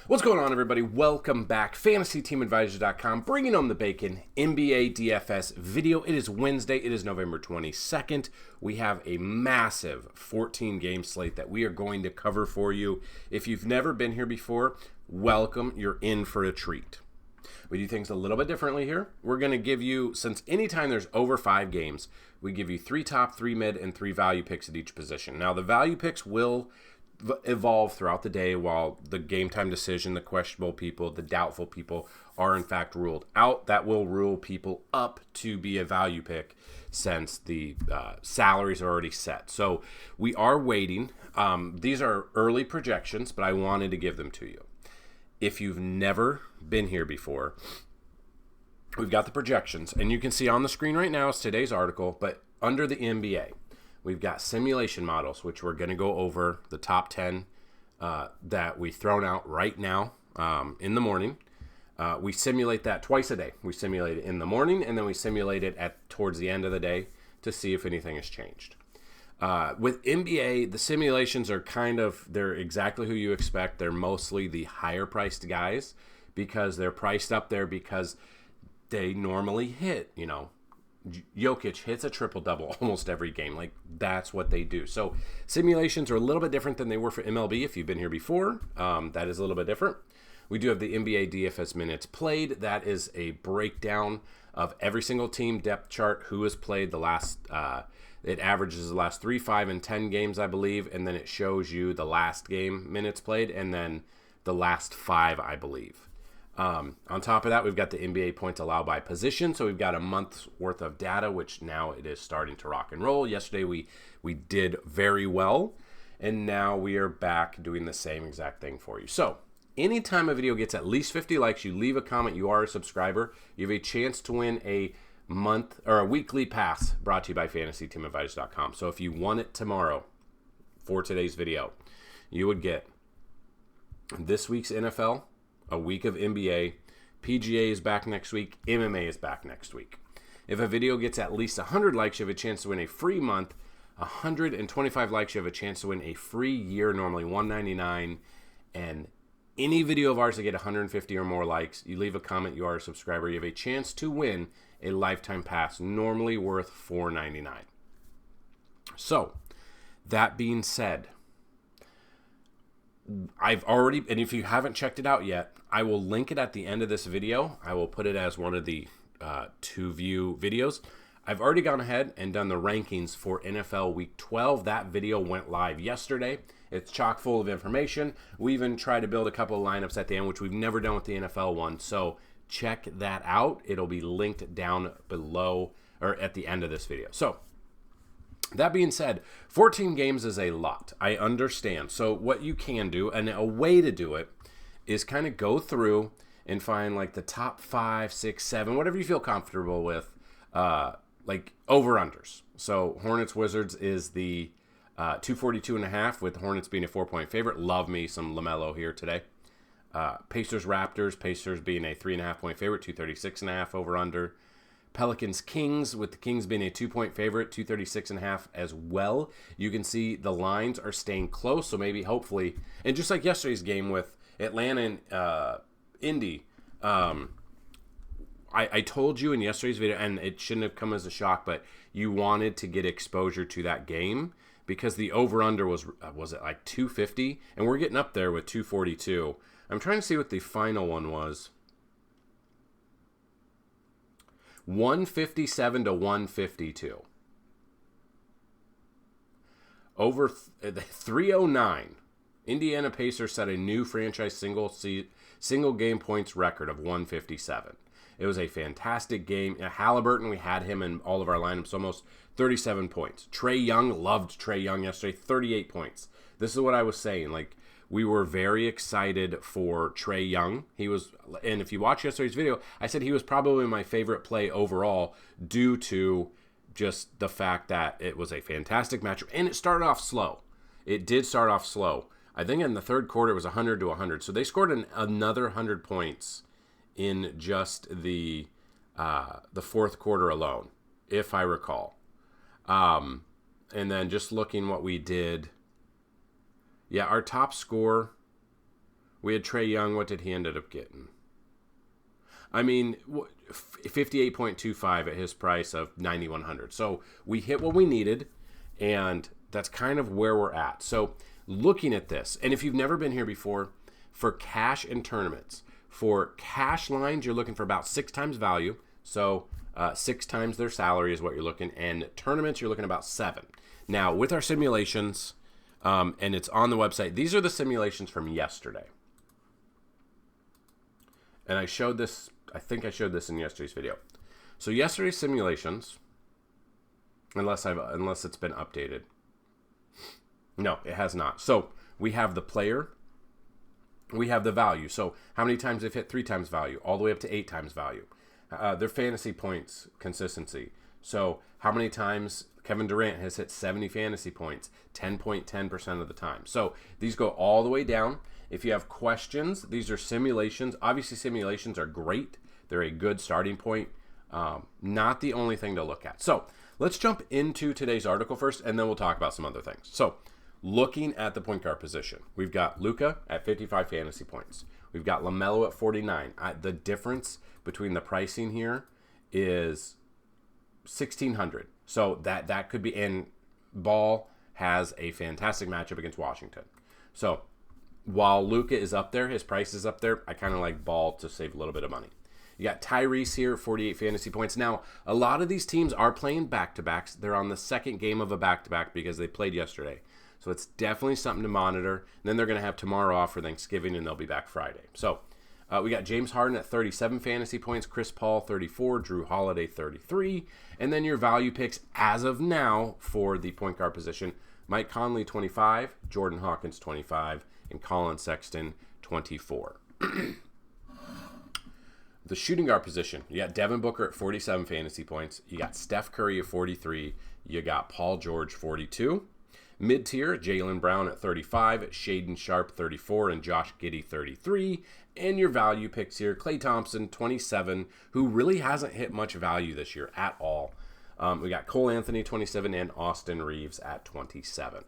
What's going on, everybody? Welcome back. FantasyTeamAdvisors.com, bringing home the bacon, NBA DFS video. It is Wednesday. It is November 22nd. We have a massive 14-game slate that we are going to cover for you. If you've never been here before, welcome. You're in for a treat. We do things a little bit differently here. We're going to give you, since anytime there's over 5 games, we give you 3 top, 3 mid, and 3 value picks at each position. Now, the value picks will evolve throughout the day while the game time decision, the questionable people, the doubtful people are in fact ruled out. That will rule people up to be a value pick since the salaries are already set. So we are waiting. These are early projections, but I wanted to give them to you. If you've never been here before, we've got the projections, and you can see on the screen right now is today's article, but under the NBA, we've got simulation models, which we're going to go over the top 10 that we've thrown out right now in the morning. We simulate that twice a day. We simulate it in the morning, and then we simulate it towards the end of the day to see if anything has changed. With NBA, the simulations are they're exactly who you expect. They're mostly the higher priced guys because they're priced up there because they normally hit, Jokic hits a triple-double almost every game. That's what they do. So simulations are a little bit different than they were for MLB. If you've been here before, that is a little bit different. We do have the NBA DFS minutes played. That is a breakdown of every single team depth chart, who has played the last, it averages the last 3, 5, and 10 games, I believe, and then it shows you the last game minutes played and then the last 5, I believe. On top of that, we've got the NBA points allowed by position. So we've got a month's worth of data, which now it is starting to rock and roll. Yesterday, we did very well, and now we are back doing the same exact thing for you. So anytime a video gets at least 50 likes, you leave a comment, you are a subscriber, you have a chance to win a month or a weekly pass brought to you by FantasyTeamAdvisors.com. So if you won it tomorrow for today's video, you would get this week's NFL, a week of NBA, PGA is back next week, MMA is back next week. If a video gets at least 100 likes, you have a chance to win a free month. 125 likes, you have a chance to win a free year, normally $199. And any video of ours that get 150 or more likes, you leave a comment, you are a subscriber, you have a chance to win a lifetime pass, normally worth $499. So, that being said, I've already, and if you haven't checked it out yet, I will link it at the end of this video. I will put it as one of the to-view videos. I've already gone ahead and done the rankings for NFL Week 12. That video went live yesterday. It's chock full of information. We even tried to build a couple of lineups at the end, which we've never done with the NFL one. So check that out. It'll be linked down below or at the end of this video. So that being said, 14 games is a lot. I understand. So what you can do, and a way to do it, is kind of go through and find the top 5, 6, 7, whatever you feel comfortable with, over-unders. So Hornets Wizards is the 242.5, with Hornets being a 4-point favorite. Love me some LaMelo here today. Pacers Raptors, Pacers being a 3.5-point favorite, 236.5 over-under. Pelicans Kings, with the Kings being a 2-point favorite, 236.5 as well. You can see the lines are staying close, so maybe, hopefully, and just like yesterday's game with Atlanta and Indy, I told you in yesterday's video, and it shouldn't have come as a shock, but you wanted to get exposure to that game because the over-under was it 250? And we're getting up there with 242. I'm trying to see what the final one was. 157 to 152. Over 309. Indiana Pacers set a new franchise single game points record of 157. It was a fantastic game. Halliburton, we had him in all of our lineups, almost 37 points. Trae Young, loved Trae Young yesterday, 38 points. This is what I was saying. We were very excited for Trae Young. And if you watch yesterday's video, I said he was probably my favorite play overall due to just the fact that it was a fantastic matchup. And it started off slow. It did start off slow. I think in the third quarter it was 100 to 100. So they scored another 100 points in just the fourth quarter alone, if I recall. And then just looking what we did. Yeah, our top score We had Trae Young. What did he end up getting? I mean, 58.25 at his price of 9,100. So we hit what we needed, and that's kind of where we're at. So looking at this, and if you've never been here before, for cash and tournaments, for cash lines, you're looking for about 6 times value. So 6 times their salary is what you're looking, and tournaments, you're looking about 7. Now, with our simulations, and it's on the website, these are the simulations from yesterday. And I showed this, I think I showed this in yesterday's video. So yesterday's simulations, unless it's been updated. No, it has not. So we have the player, we have the value. So how many times they've hit 3 times value, all the way up to 8 times value. Their fantasy points consistency. So how many times Kevin Durant has hit 70 fantasy points, 10.10% of the time. So these go all the way down. If you have questions, these are simulations. Obviously, simulations are great. They're a good starting point. Not the only thing to look at. So let's jump into today's article first, and then we'll talk about some other things. So looking at the point guard position, we've got Luka at 55 fantasy points. We've got LaMelo at 49. The difference between the pricing here is $1,600. So that could be, and Ball has a fantastic matchup against Washington. So while Luka is up there, his price is up there, I kind of like Ball to save a little bit of money. You got Tyrese here, 48 fantasy points. Now, a lot of these teams are playing back-to-backs. They're on the second game of a back-to-back because they played yesterday. So it's definitely something to monitor. And then they're going to have tomorrow off for Thanksgiving, and they'll be back Friday. So we got James Harden at 37 fantasy points, Chris Paul 34, Drew Holiday 33, and then your value picks as of now for the point guard position: Mike Conley 25, Jordan Hawkins 25, and Colin Sexton 24. The shooting guard position, you got Devin Booker at 47 fantasy points, you got Steph Curry at 43, you got Paul George 42. Mid-tier, Jaylen Brown at 35, Shaedon Sharpe 34, and Josh Giddey 33. And your value picks here, Klay Thompson 27, who really hasn't hit much value this year at all. We got Cole Anthony 27 and Austin Reeves at 27.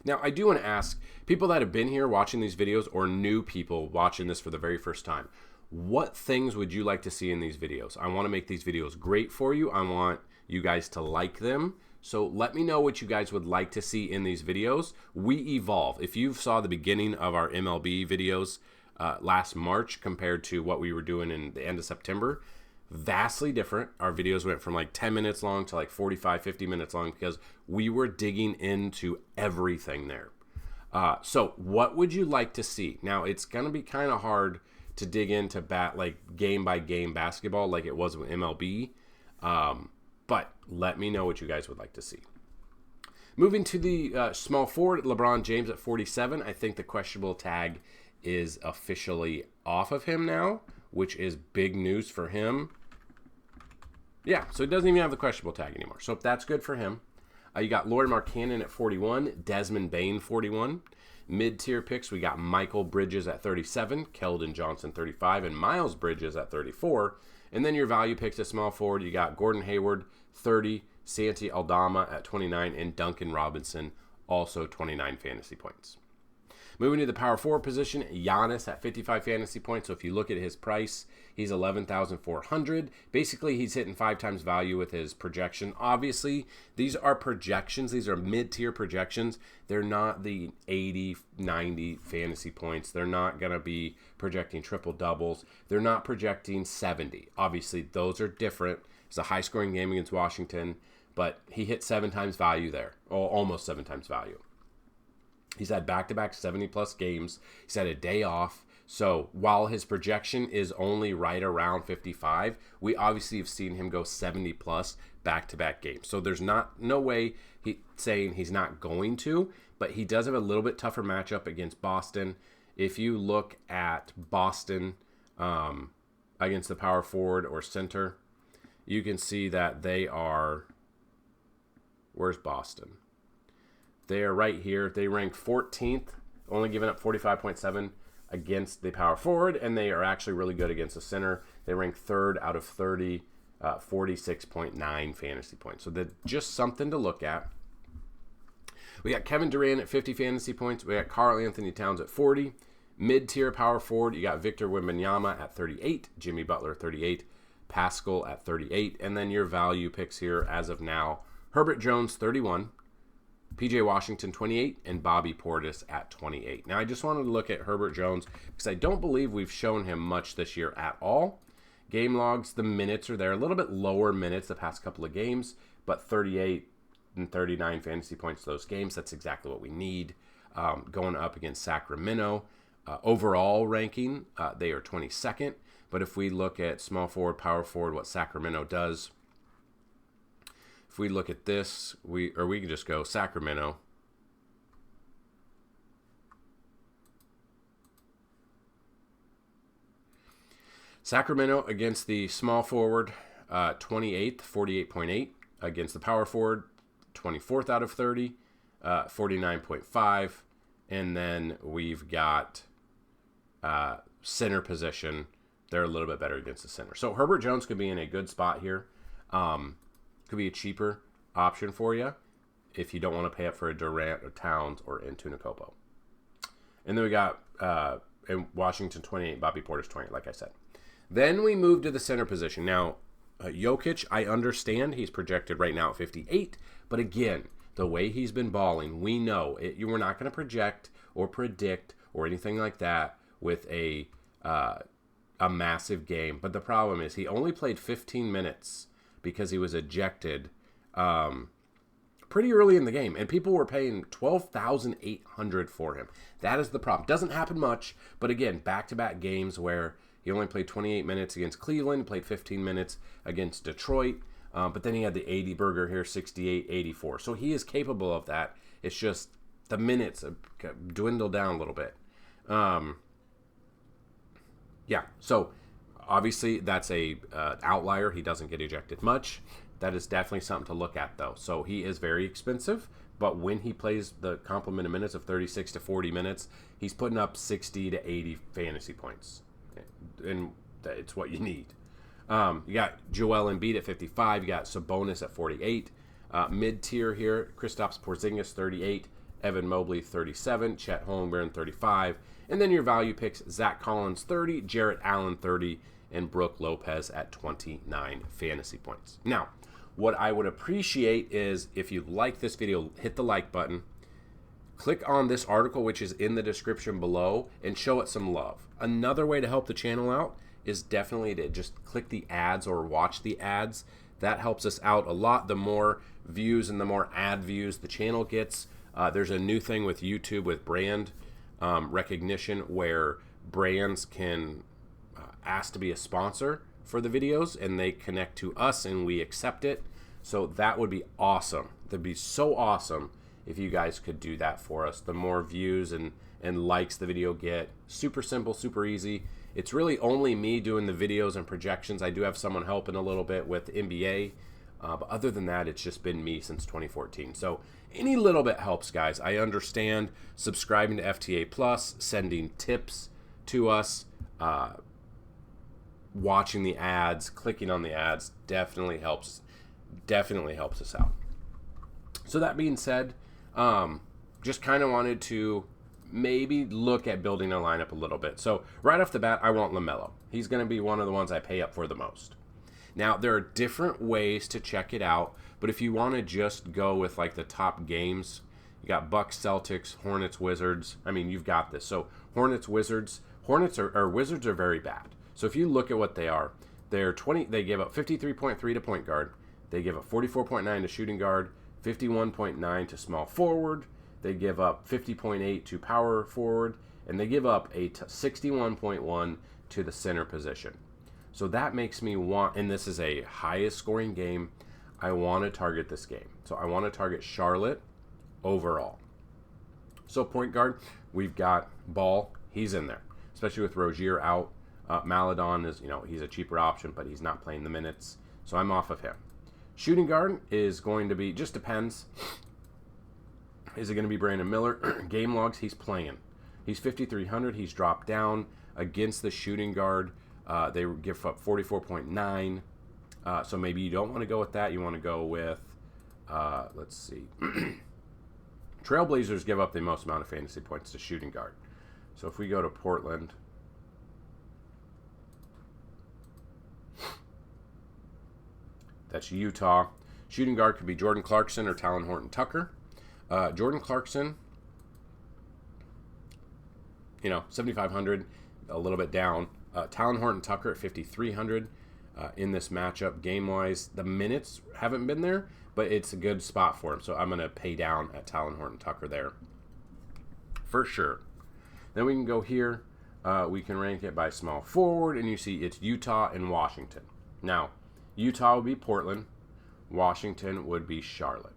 Now, I do want to ask people that have been here watching these videos, or new people watching this for the very first time, what things would you like to see in these videos? I want to make these videos great for you. I want you guys to like them. So let me know what you guys would like to see in these videos. We evolve. If you saw the beginning of our MLB videos last March compared to what we were doing in the end of September, vastly different. Our videos went from like 10 minutes long to like 45, 50 minutes long because we were digging into everything there. So what would you like to see? Now, it's going to be kind of hard to dig into like game by game basketball like it was with MLB. But let me know what you guys would like to see. Moving to the small forward, LeBron James at 47. I think the questionable tag is officially off of him now, which is big news for him. Yeah, so he doesn't even have the questionable tag anymore. So that's good for him. You got Lauri Markkanen at 41, Desmond Bane 41. Mid-tier picks, we got Michael Bridges at 37, Keldon Johnson 35, and Miles Bridges at 34. And then your value picks at small forward, you got Gordon Hayward, 30, Santi Aldama at 29, and Duncan Robinson, also 29 fantasy points. Moving to the power forward position, Giannis at 55 fantasy points. So if you look at his price, he's 11,400. Basically, he's hitting 5 times value with his projection. Obviously, these are projections. These are mid-tier projections. They're not the 80, 90 fantasy points. They're not going to be projecting triple doubles. They're not projecting 70. Obviously, those are different. It's a high-scoring game against Washington, but he hit 7 times value there, or almost 7 times value. He's had back-to-back 70-plus games. He's had a day off. So while his projection is only right around 55, we obviously have seen him go 70-plus back-to-back games. So there's no way saying he's not going to, but he does have a little bit tougher matchup against Boston. If you look at Boston against the power forward or center, you can see that they are... Where's Boston? They are right here. They rank 14th, only giving up 45.7 against the power forward, and they are actually really good against the center. They rank 3rd out of 30, 46.9 fantasy points. So that's just something to look at. We got Kevin Durant at 50 fantasy points. We got Karl Anthony Towns at 40. Mid-tier power forward, you got Victor Wembanyama at 38, Jimmy Butler 38, Pascal at 38, and then your value picks here as of now, Herbert Jones 31, PJ Washington 28, and Bobby Portis at 28. Now I just wanted to look at Herbert Jones because I don't believe we've shown him much this year at all. Game logs, the minutes are there, a little bit lower minutes the past couple of games, but 38 and 39 fantasy points those games. That's exactly what we need. Going up against Sacramento. Overall ranking, they are 22nd. But if we look at small forward, power forward, what Sacramento does, if we look at this, we can just go Sacramento. Sacramento against the small forward, 28th, 48.8. Against the power forward, 24th out of 30, 49.5. And then we've got center position. They're a little bit better against the center. So Herbert Jones could be in a good spot here. Could be a cheaper option for you if you don't want to pay up for a Durant or Towns or Antetokounmpo. And then we got in Washington 28, Bobby Portis 20, like I said. Then we move to the center position. Now, Jokic, I understand he's projected right now at 58, but again, the way he's been balling, we know you were not going to project or predict or anything like that with a massive game. But the problem is he only played 15 minutes because he was ejected pretty early in the game, and people were paying $12,800 for him. That is the problem. Doesn't happen much, but again, back-to-back games where he only played 28 minutes against Cleveland, played 15 minutes against Detroit, but then he had the 80 burger here, 68, 84. So he is capable of that. It's just the minutes have dwindled down a little bit. Yeah, so obviously that's a outlier. He doesn't get ejected much. That is definitely something to look at, though. So he is very expensive, but when he plays the complement of minutes of 36 to 40 minutes, he's putting up 60 to 80 fantasy points. And it's what you need. You got Joel Embiid at 55. You got Sabonis at 48. Mid-tier here, Kristaps Porzingis 38. Evan Mobley 37. Chet Holmgren 35. And then your value picks, Zach Collins 30. Jarrett Allen 30. And Brooke Lopez at 29 fantasy points. Now, what I would appreciate is if you like this video, hit the like button. Click on this article, which is in the description below, and show it some love. Another way to help the channel out is definitely to just click the ads or watch the ads. That helps us out a lot. The more views and the more ad views the channel gets. There's a new thing with YouTube with brand recognition where brands can ask to be a sponsor for the videos, and they connect to us and we accept it. So that would be awesome. That'd be so awesome if you guys could do that for us. The more views and likes the video get. Super simple, super easy. It's really only me doing the videos and projections. I do have someone helping a little bit with NBA. But other than that, it's just been me since 2014. So any little bit helps, guys. I understand subscribing to FTA Plus, sending tips to us, watching the ads, clicking on the ads definitely helps us out. So that being said, just kind of wanted to maybe look at building a lineup a little bit. So right off the bat, I want LaMelo. He's going to be one of the ones I pay up for the most. Now, there are different ways to check it out, but if you want to just go with like the top games, you got Bucks, Celtics, Hornets, Wizards. I mean, you've got this. So Hornets, Wizards. Wizards are very bad. So if you look at what they are, they give up 53.3 to point guard. They give up 44.9 to shooting guard, 51.9 to small forward. They give up 50.8 to power forward, and they give up a 61.1 to the center position. So that makes me want, and this is a highest scoring game, I want to target this game. So I want to target Charlotte overall. So point guard, we've got Ball. He's in there, especially with Rozier out. Maladon is, he's a cheaper option, but he's not playing the minutes. So I'm off of him. Shooting guard is going to be, just depends. Is it going to be Brandon Miller? Game logs, he's playing. He's 5,300. He's dropped down against the shooting guard. They give up 44.9. So maybe you don't want to go with that. You want to go with, let's see. Trailblazers give up the most amount of fantasy points to shooting guard. So if we go to Portland, that's Utah. Shooting guard could be Jordan Clarkson or Talon Horton-Tucker. Jordan Clarkson, 7,500, a little bit down. Talon Horton-Tucker at 5,300 in this matchup. Game-wise, the minutes haven't been there, but it's a good spot for him. So I'm going to pay down at Talon Horton-Tucker there for sure. Then we can go here. We can rank it by small forward, and you see it's Utah and Washington. Now, Utah would be Portland. Washington would be Charlotte.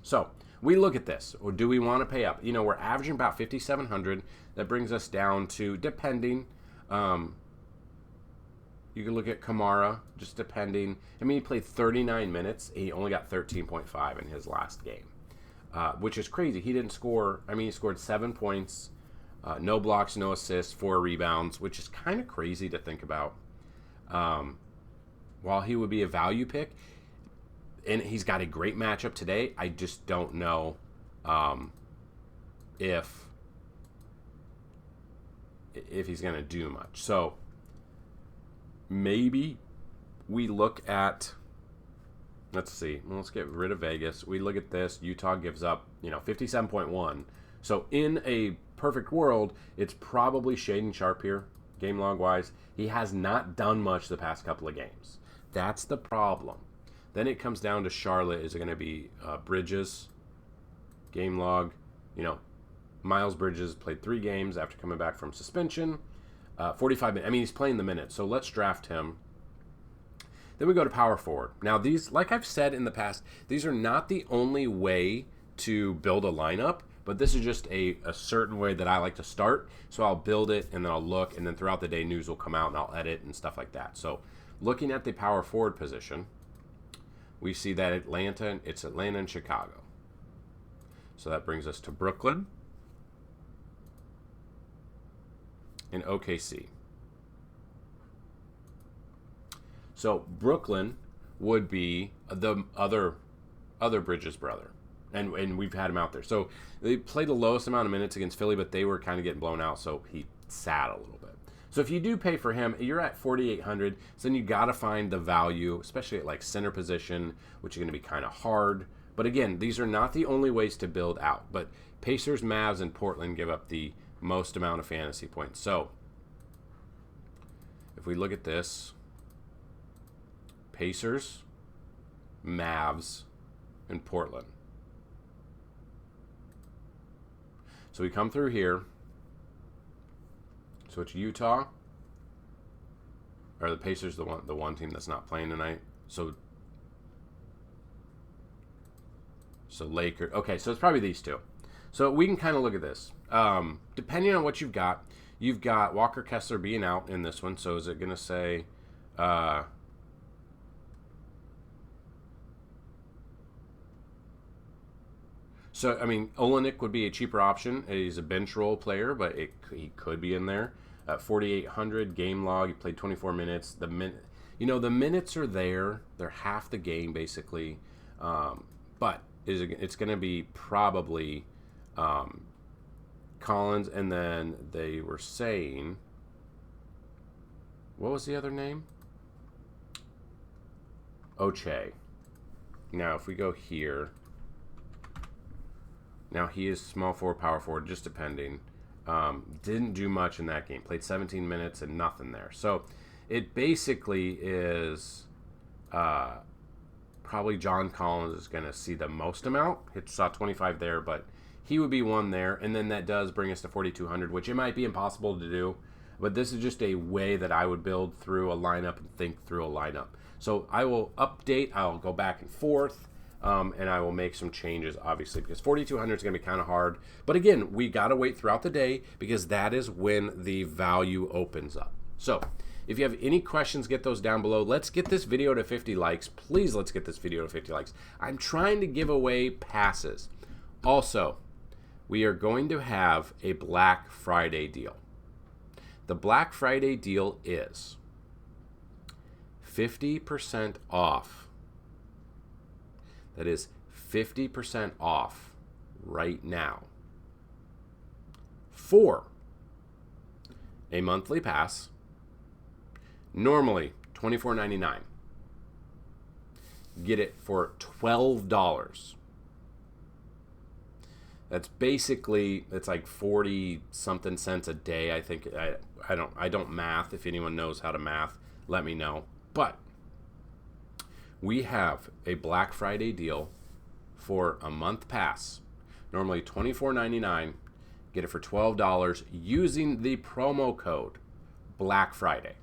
So we look at this. Or do we want to pay up? We're averaging about 5,700. That brings us down to, depending, you can look at Kamara, just depending. He played 39 minutes. He only got 13.5 in his last game, which is crazy. He didn't score. He scored 7 points, no blocks, no assists, 4 rebounds, which is kind of crazy to think about. While he would be a value pick, and he's got a great matchup today, I just don't know if he's going to do much. So maybe we look at, let's see, let's get rid of Vegas. We look at this. Utah gives up, 57.1. So in a perfect world, it's probably Shaedon Sharpe here, game log wise. He has not done much the past couple of games. That's the problem. Then it comes down to Charlotte. Is it going to be Bridges? Game log. Miles Bridges played 3 games after coming back from suspension. 45 minutes. He's playing the minutes. So let's draft him. Then we go to power forward. Now these, like I've said in the past, these are not the only way to build a lineup, but this is just a certain way that I like to start. So I'll build it, and then I'll look, and then throughout the day news will come out, and I'll edit and stuff like that. So looking at the power forward position, we see that it's Atlanta and Chicago. So that brings us to Brooklyn and OKC. So Brooklyn would be the other Bridges brother. And we've had him out there. So they played the lowest amount of minutes against Philly, but they were kind of getting blown out, so he sat a little bit. So if you do pay for him, you're at 4,800. So then you got to find the value, especially at center position, which is going to be kind of hard. But again, these are not the only ways to build out. But Pacers, Mavs, and Portland give up the most amount of fantasy points. So if we look at this, Pacers, Mavs, and Portland. So we come through here. So it's Utah, or the Pacers, the one team that's not playing tonight. So Lakers. Okay, so it's probably these two. So we can kind of look at this. Depending on what you've got Walker Kessler being out in this one. So is it going to say? So, Olenek would be a cheaper option. He's a bench role player, but he could be in there. 4,800 game log. He played 24 minutes. The minutes are there. They're half the game, basically. But it's going to be probably Collins, and then they were saying, what was the other name? Oche. Now, if we go here, now he is small forward, power forward, just depending. Didn't do much in that game. Played 17 minutes and nothing there. So it basically is probably John Collins is going to see the most amount. It saw 25 there, but he would be one there. And then that does bring us to 4,200, which it might be impossible to do. But this is just a way that I would build through a lineup and think through a lineup. So I will update. I'll go back and forth. And I will make some changes, obviously, because 4,200 is going to be kind of hard. But again, we got to wait throughout the day because that is when the value opens up. So if you have any questions, get those down below. Let's get this video to 50 likes. Please, let's get this video to 50 likes. I'm trying to give away passes. Also, we are going to have a Black Friday deal. The Black Friday deal is 50% off. That is 50% off right now for a monthly pass, normally $24.99. Get it for $12. That's basically, it's like 40 something cents a day. I think I don't math. If anyone knows how to math, let me know. But we have a Black Friday deal for a month pass. Normally $24.99. Get it for $12 using the promo code Black Friday.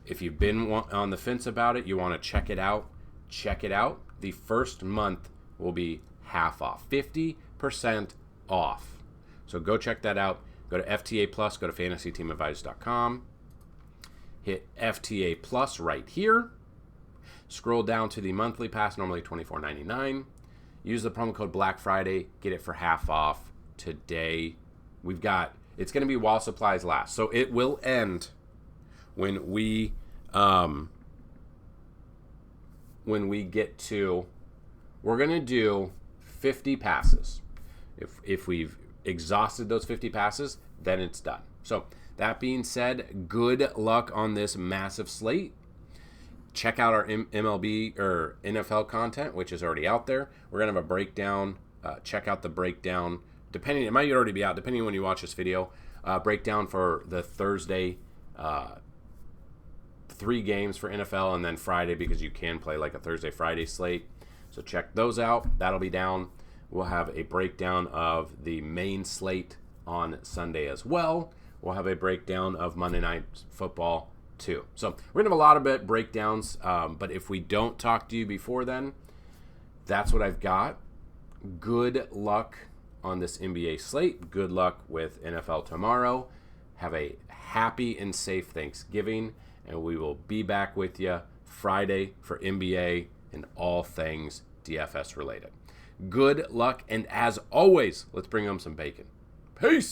If you've been on the fence about it, you want to check it out, check it out. The first month will be half off, 50% off. So go check that out. Go to FTA Plus, go to FantasyTeamAdvisors.com. Hit FTA Plus right here. Scroll down to the monthly pass, normally $24.99. Use the promo code Black Friday. Get it for half off today. It's going to be while supplies last. So it will end when we get to, we're going to do 50 passes. If we've exhausted those 50 passes, then it's done. So that being said, good luck on this massive slate. Check out our MLB or NFL content, which is already out there. We're going to have a breakdown. Check out the breakdown. It might already be out, depending on when you watch this video. Breakdown for the Thursday 3 games for NFL, and then Friday, because you can play like a Thursday-Friday slate. So check those out. That'll be down. We'll have a breakdown of the main slate on Sunday as well. We'll have a breakdown of Monday Night Football too. So we're going to have a lot of breakdowns, but if we don't talk to you before then, that's what I've got. Good luck on this NBA slate. Good luck with NFL tomorrow. Have a happy and safe Thanksgiving, and we will be back with you Friday for NBA and all things DFS related. Good luck, and as always, let's bring home some bacon. Peace!